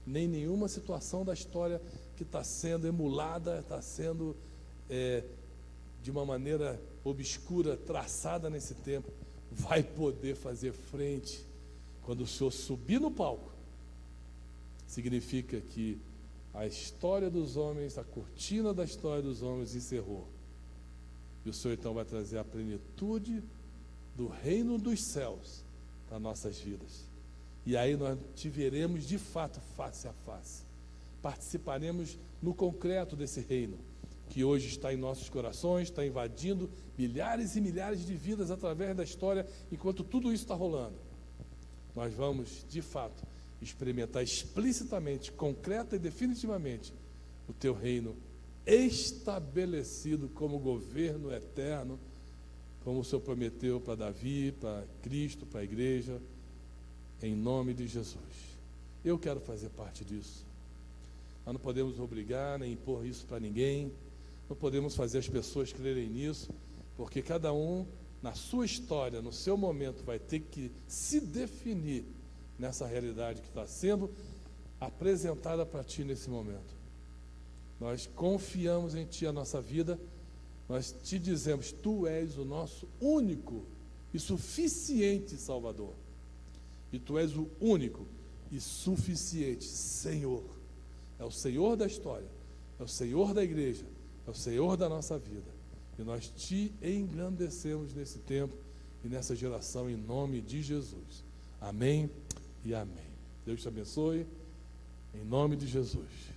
nem nenhuma situação da história que está sendo emulada, está sendo de uma maneira obscura, traçada nesse tempo, vai poder fazer frente. Quando o Senhor subir no palco, significa que a história dos homens, a cortina da história dos homens encerrou. E o Senhor então vai trazer a plenitude do reino dos céus para nossas vidas. E aí nós te veremos de fato face a face. Participaremos no concreto desse reino, que hoje está em nossos corações, está invadindo milhares e milhares de vidas através da história, enquanto tudo isso está rolando. Nós vamos, de fato, experimentar explicitamente, concreta e definitivamente o Teu reino estabelecido como governo eterno, como o Senhor prometeu para Davi, para Cristo, para a igreja, em nome de Jesus. Eu quero fazer parte disso. Nós não podemos obrigar nem impor isso para ninguém, não podemos fazer as pessoas crerem nisso, porque cada um, na sua história, no seu momento, vai ter que se definir nessa realidade que está sendo apresentada para ti nesse momento. Nós confiamos em ti a nossa vida, nós te dizemos, tu és o nosso único e suficiente Salvador. E tu és o único e suficiente Senhor. É o Senhor da história, é o Senhor da igreja, é o Senhor da nossa vida. E nós te engrandecemos nesse tempo e nessa geração em nome de Jesus. Amém e amém. Deus te abençoe, em nome de Jesus.